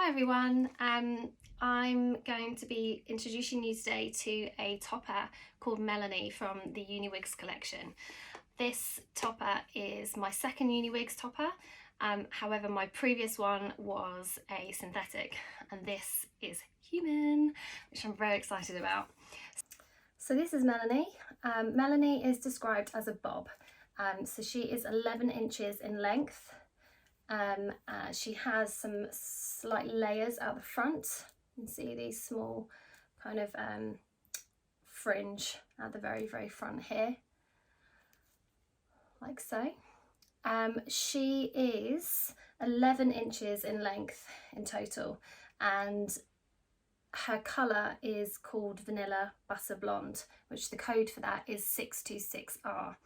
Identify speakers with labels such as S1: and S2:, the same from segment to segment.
S1: Hi everyone, I'm going to be introducing you today to a topper called Melanie from the UniWigs collection. This topper is my second UniWigs topper, however my previous one was a synthetic and this is human, which I'm very excited about. So this is Melanie. Melanie is described as a bob, so she is 11 inches in length. She has some slight layers out the front. You can see these small kind of fringe at the very front here, like so. She is 11 inches in length in total, and her colour is called Vanilla Butter Blonde, which the code for that is 626R.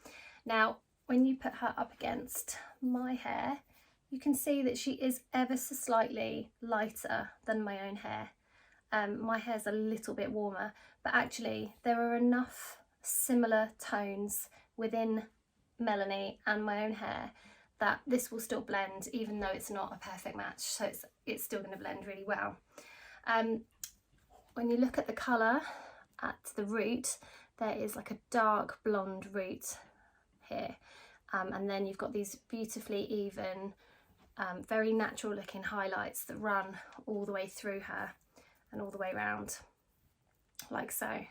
S1: Now, when you put her up against my hair, you can see that she is ever so slightly lighter than my own hair. My hair's a little bit warmer, but actually there are enough similar tones within Melanie and my own hair that this will still blend, even though it's not a perfect match, so it's still going to blend really well. When you look at the colour at the root, there is like a dark blonde root here, and then you've got these beautifully even very natural looking highlights that run all the way through her and all the way around, like so.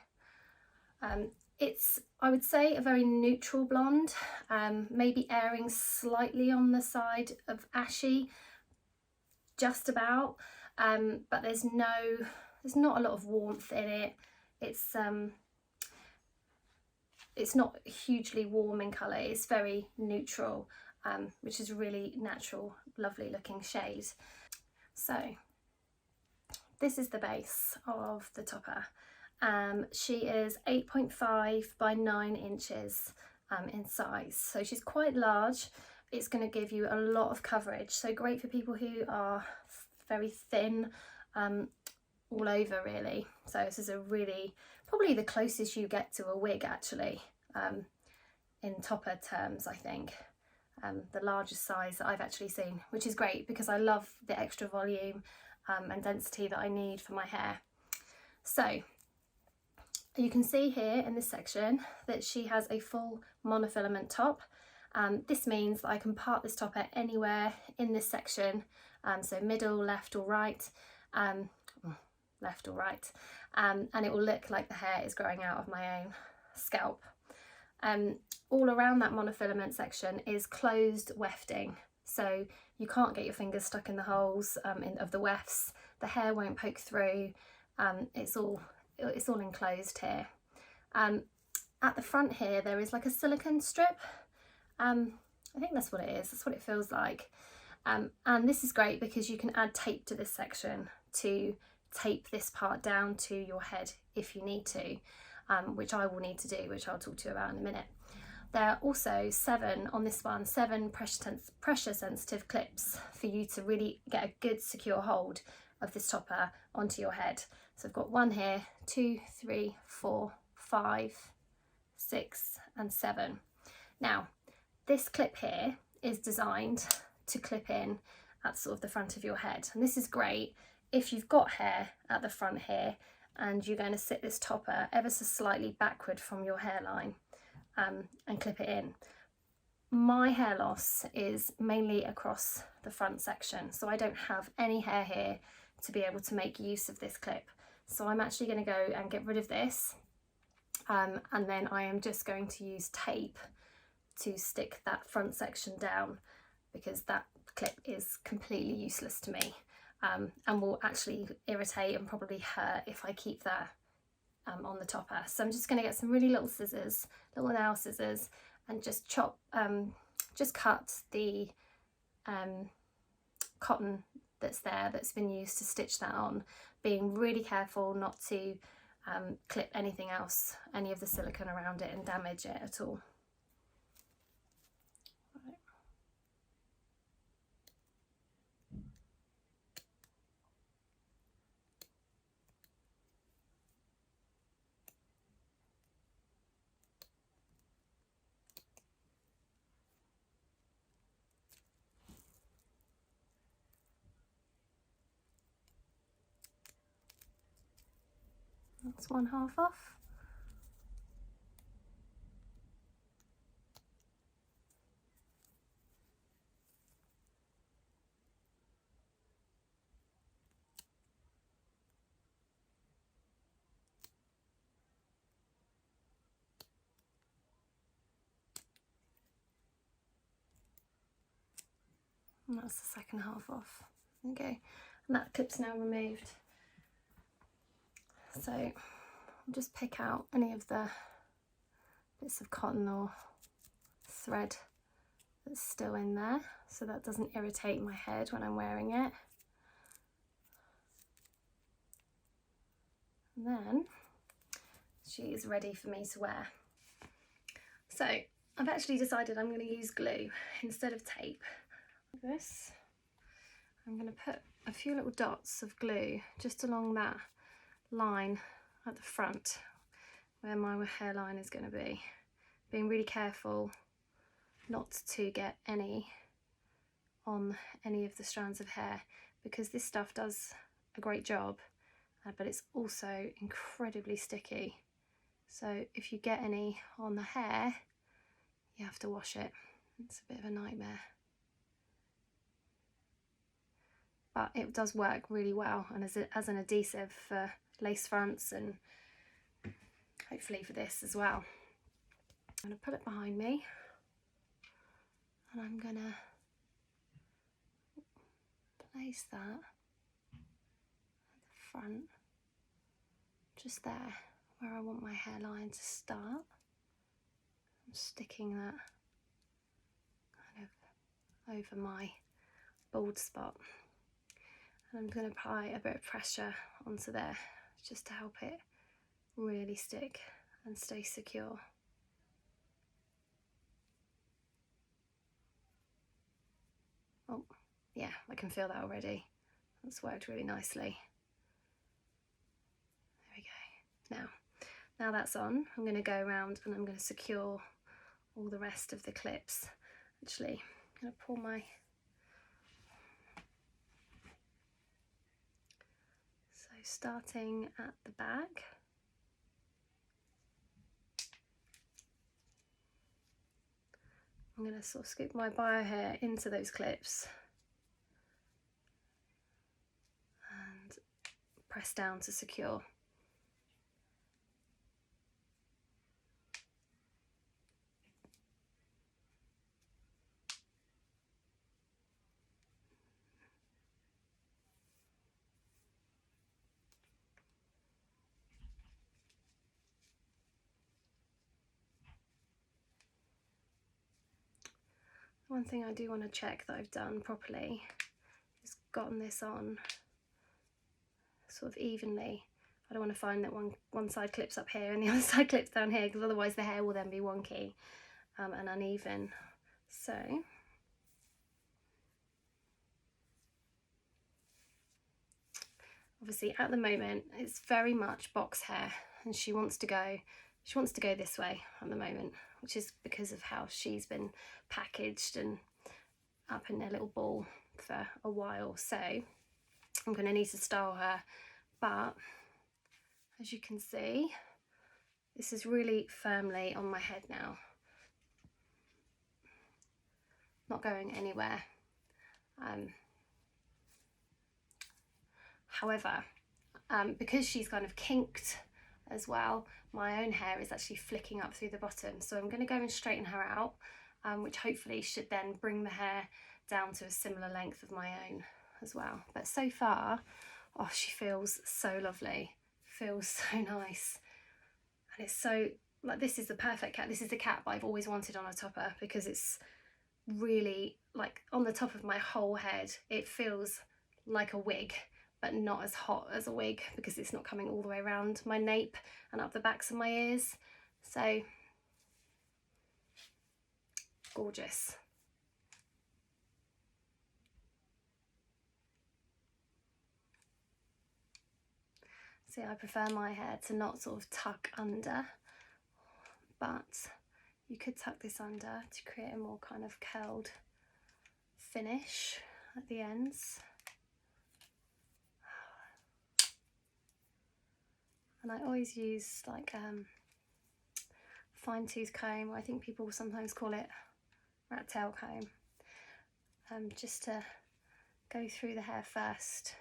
S1: It's, I would say, a very neutral blonde, maybe erring slightly on the side of ashy, just about, but there's not a lot of warmth in it. It's not hugely warm in colour, it's very neutral, which is a really natural, lovely looking shade. So this is the base of the topper. She is 8.5 by 9 inches in size, so she's quite large. It's going to give you a lot of coverage, so great for people who are very thin all over really. So this is a really, probably the closest you get to a wig actually, in topper terms, I think. The largest size that I've actually seen, which is great because I love the extra volume and density that I need for my hair. So you can see here in this section that she has a full monofilament top. This means that I can part this topper anywhere in this section, so middle, left or right, and it will look like the hair is growing out of my own scalp. All around that monofilament section is closed wefting, so you can't get your fingers stuck in the holes of the wefts. The hair won't poke through. It's all enclosed here. At the front here there is like a silicone strip. I think that's what it is. That's what it feels like. And this is great because you can add tape to this section to tape this part down to your head if you need to, which I will need to do, which I'll talk to you about in a minute. There are also 7 pressure sensitive clips for you to really get a good secure hold of this topper onto your head. So I've got 1 here, 2, 3, 4, 5, 6 and 7. Now this clip here is designed to clip in at sort of the front of your head, and this is great if you've got hair at the front here and you're going to sit this topper ever so slightly backward from your hairline and clip it in. My hair loss is mainly across the front section, so I don't have any hair here to be able to make use of this clip. So I'm actually going to go and get rid of this, and then I am just going to use tape to stick that front section down, because that clip is completely useless to me, and will actually irritate and probably hurt if I keep that on the topper. So I'm just going to get some really little scissors, little nail scissors, and just cut the cotton that's been used to stitch that on, being really careful not to clip anything else, any of the silicone around it, and damage it at all. That's 1/2 off. And that's the second half off. Okay, and that clip's now removed. So I'll just pick out any of the bits of cotton or thread that's still in there so that doesn't irritate my head when I'm wearing it. And then she is ready for me to wear. So I've actually decided I'm going to use glue instead of tape. This, I'm going to put a few little dots of glue just along that line at the front where my hairline is going to be, being really careful not to get any on any of the strands of hair, because this stuff does a great job, but it's also incredibly sticky. So if you get any on the hair, you have to wash it. It's a bit of a nightmare. But it does work really well, and as an adhesive for lace fronts and hopefully for this as well. I'm going to put it behind me, and I'm going to place that at the front, just there where I want my hairline to start. I'm sticking that kind of over my bald spot. I'm going to apply a bit of pressure onto there just to help it really stick and stay secure. Oh, yeah, I can feel that already. That's worked really nicely. There we go. Now that's on, I'm going to go around and I'm going to secure all the rest of the clips. Actually, I'm going to pull my... starting at the back, I'm going to sort of scoop my bio hair into those clips and press down to secure. One thing I do want to check that I've done properly is gotten this on sort of evenly. I don't want to find that one side clips up here and the other side clips down here, because otherwise the hair will then be wonky and uneven. So obviously at the moment it's very much box hair, and she wants to go this way at the moment, which is because of how she's been packaged and up in their little ball for a while. So I'm going to need to style her, but as you can see, this is really firmly on my head now, not going anywhere. However, because she's kind of kinked as well, my own hair is actually flicking up through the bottom, so I'm going to go and straighten her out, which hopefully should then bring the hair down to a similar length of my own as well. But so far, oh, she feels so lovely, feels so nice, and it's so, like, this is the perfect cap. This is the cap I've always wanted on a topper, because it's really, like, on the top of my whole head, it feels like a wig, but not as hot as a wig, because it's not coming all the way around my nape and up the backs of my ears. So gorgeous. See, I prefer my hair to not sort of tuck under, but you could tuck this under to create a more kind of curled finish at the ends. And I always use like fine tooth comb, or I think people sometimes call it rat tail comb, just to go through the hair first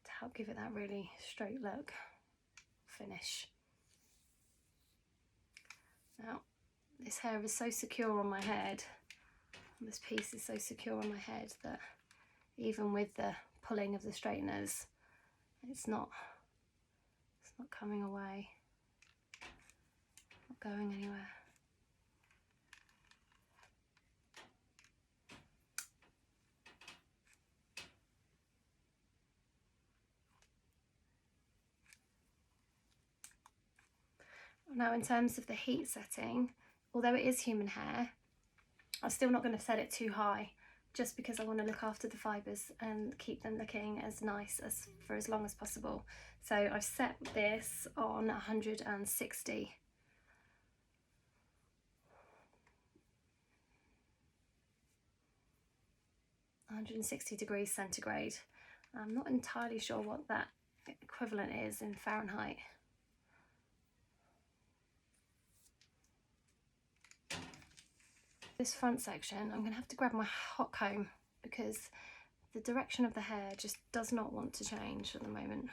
S1: to help give it that really straight look finish. Now this hair is so secure on my head, this piece is so secure on my head that even with the pulling of the straighteners, it's not coming away, not going anywhere. Now in terms of the heat setting, although it is human hair, I'm still not going to set it too high, just because I want to look after the fibres and keep them looking as nice as for as long as possible. So I've set this on 160. 160 degrees centigrade. I'm not entirely sure what that equivalent is in Fahrenheit. This front section, I'm going to have to grab my hot comb because the direction of the hair just does not want to change at the moment.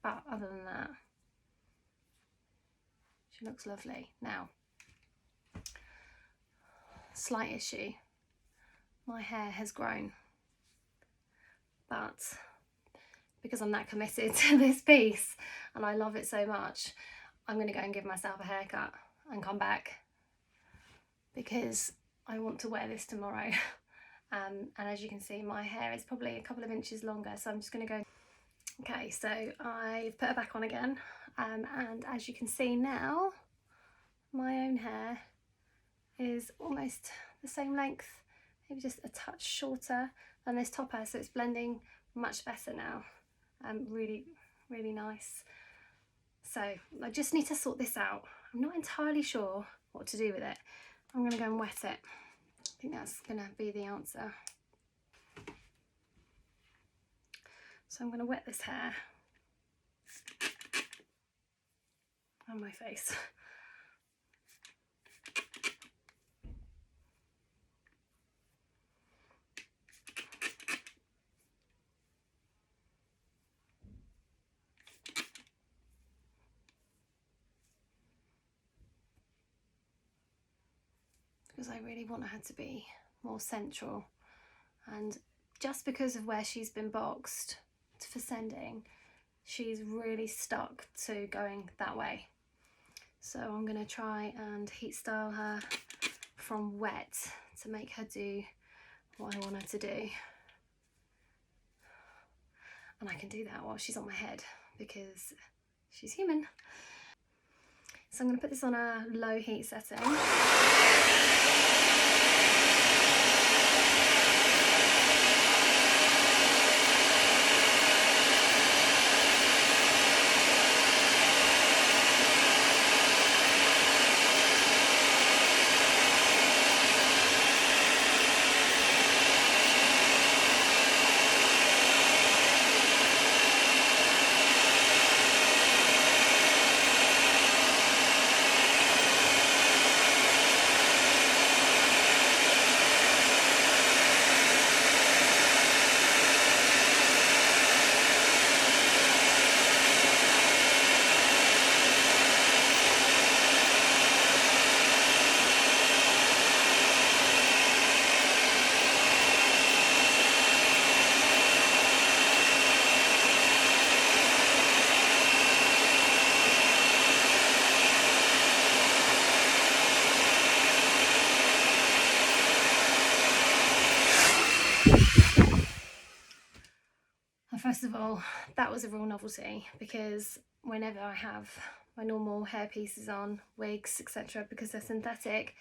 S1: But other than that, she looks lovely. Now, slight issue, my hair has grown, but because I'm that committed to this piece and I love it so much, I'm going to go and give myself a haircut and come back because I want to wear this tomorrow. And as you can see, my hair is probably a couple of inches longer, so I'm just going to go. Okay, so I've put her back on again, and as you can see now, my own hair is almost the same length, maybe just a touch shorter than this top hair, so it's blending much better now. Really, really nice. So I just need to sort this out. I'm not entirely sure what to do with it. I'm going to go and wet it. I think that's going to be the answer. So I'm going to wet this hair and my face. Because I really want her to be more central, and just because of where she's been boxed for sending, she's really stuck to going that way. So I'm going to try and heat style her from wet to make her do what I want her to do, and I can do that while she's on my head because she's human. So I'm going to put this on a low heat setting. First of all, that was a real novelty because whenever I have my normal hair pieces on, wigs, etc., because they're synthetic,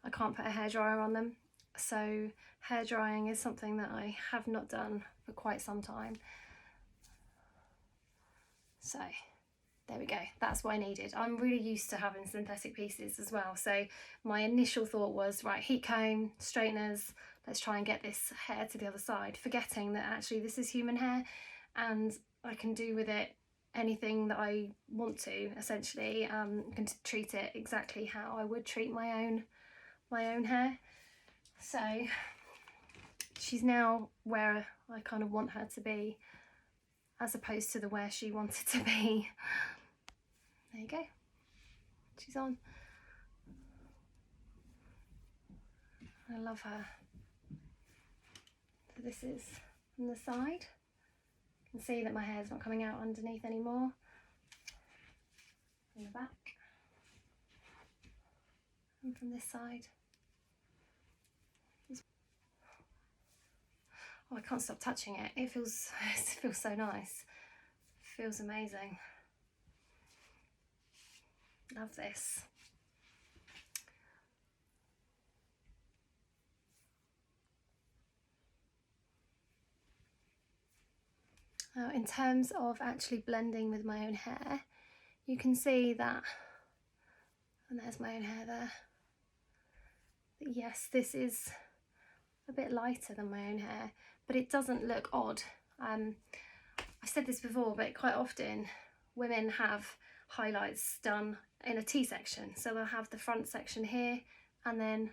S1: I can't put a hairdryer on them. So hair drying is something that I have not done for quite some time. So there we go, that's what I needed. I'm really used to having synthetic pieces as well. So my initial thought was, right, heat comb, straighteners, let's try and get this hair to the other side, forgetting that actually this is human hair and I can do with it anything that I want to, essentially. I can treat it exactly how I would treat my own hair. So she's now where I kind of want her to be, as opposed to the where she wanted to be. There you go, she's on. I love her. So this is from the side. You can see that my hair's not coming out underneath anymore. From the back. And from this side. Oh, I can't stop touching it. It feels so nice. It feels amazing. Love this. Now, in terms of actually blending with my own hair, you can see that, and there's my own hair there. Yes, this is a bit lighter than my own hair, but it doesn't look odd. I've said this before, but quite often women have highlights done in a T-section. So they'll have the front section here and then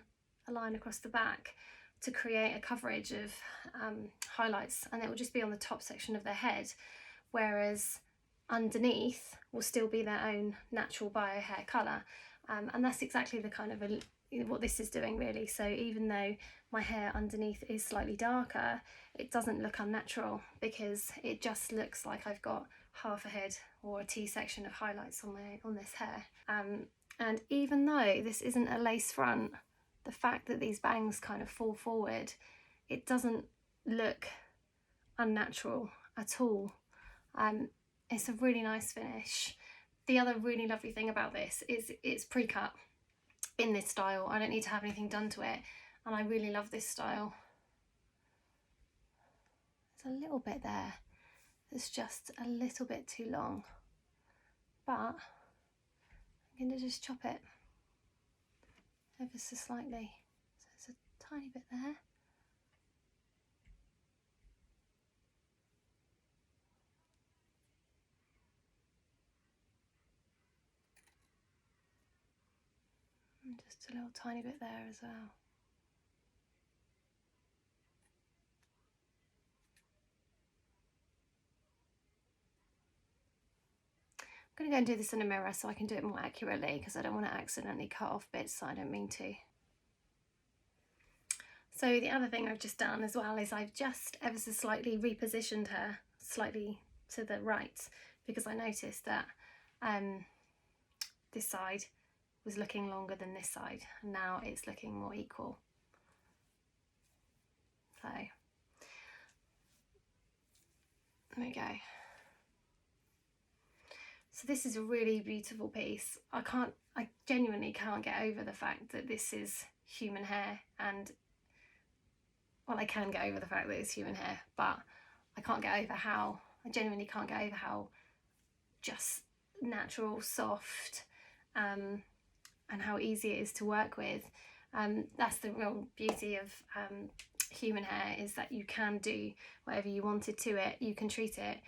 S1: a line across the back to create a coverage of highlights, and it will just be on the top section of their head, whereas underneath will still be their own natural bio hair colour. And that's exactly the kind of what this is doing, really. So even though my hair underneath is slightly darker, it doesn't look unnatural, because it just looks like I've got half a head or a T-section of highlights on this hair. And even though this isn't a lace front, the fact that these bangs kind of fall forward, it doesn't look unnatural at all. It's a really nice finish. The other really lovely thing about this is it's pre-cut in this style. I don't need to have anything done to it, and I really love this style. There's a little bit there that's just a little bit too long, but I'm going to just chop it ever so slightly. So there's a tiny bit there. And just a little tiny bit there as well. I'm going to go and do this in a mirror so I can do it more accurately, because I don't want to accidentally cut off bits that I don't mean to. So the other thing I've just done as well is I've just ever so slightly repositioned her slightly to the right, because I noticed that this side was looking longer than this side, and now it's looking more equal. So there we go. So this is a really beautiful piece. I genuinely can't get over the fact that this is human hair, and well, I can get over the fact that it's human hair, but I genuinely can't get over how just natural, soft, and how easy it is to work with. That's the real beauty of human hair, is that you can do whatever you wanted to it. You can treat it,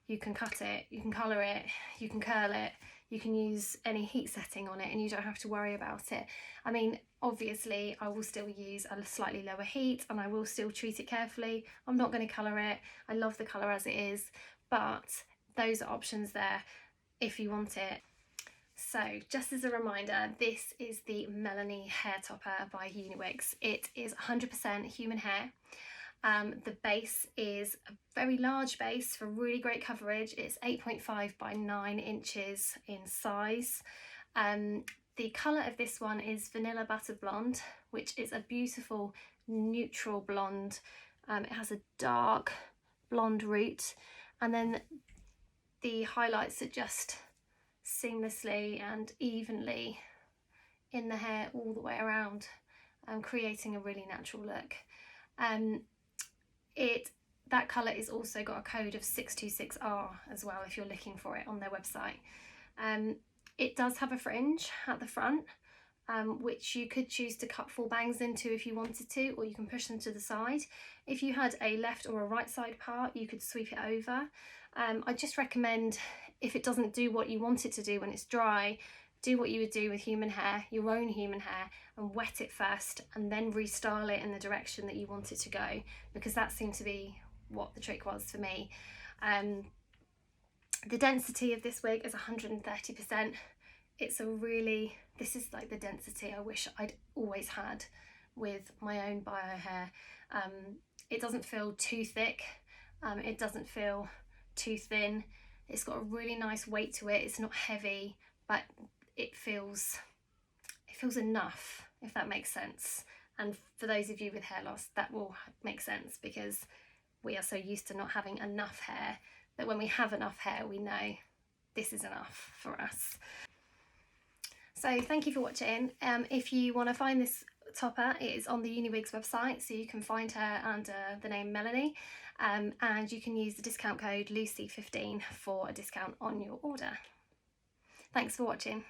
S1: you can cut it, you can colour it, you can curl it, you can use any heat setting on it, and you don't have to worry about it. I mean, obviously I will still use a slightly lower heat, and I will still treat it carefully. I'm not going to colour it. I love the colour as it is, but those are options there if you want it. So just as a reminder, this is the Melanie hair topper by UniWigs. It is 100% human hair. The base is a very large base for really great coverage. It's 8.5 by 9 inches in size. The colour of this one is Vanilla Butter Blonde, which is a beautiful neutral blonde. It has a dark blonde root, and then the highlights are just seamlessly and evenly in the hair all the way around, creating a really natural look. That colour is also got a code of 626R as well, if you're looking for it on their website. It does have a fringe at the front, which you could choose to cut full bangs into if you wanted to, or you can push them to the side. If you had a left or a right side part, you could sweep it over. I just recommend, if it doesn't do what you want it to do when it's dry, do what you would do with human hair, your own human hair, and wet it first and then restyle it in the direction that you want it to go, because that seemed to be what the trick was for me. The density of this wig is 130%. It's a really, this is like the density I wish I'd always had with my own bio hair. It doesn't feel too thick, it doesn't feel too thin. It's got a really nice weight to it. It's not heavy, but it feels enough, if that makes sense. And for those of you with hair loss, that will make sense, because we are so used to not having enough hair that when we have enough hair, we know this is enough for us. So thank you for watching. If you want to find this topper, it is on the UniWigs website, so you can find her under the name Melanie, and you can use the discount code Lucy15 for a discount on your order. Thanks for watching.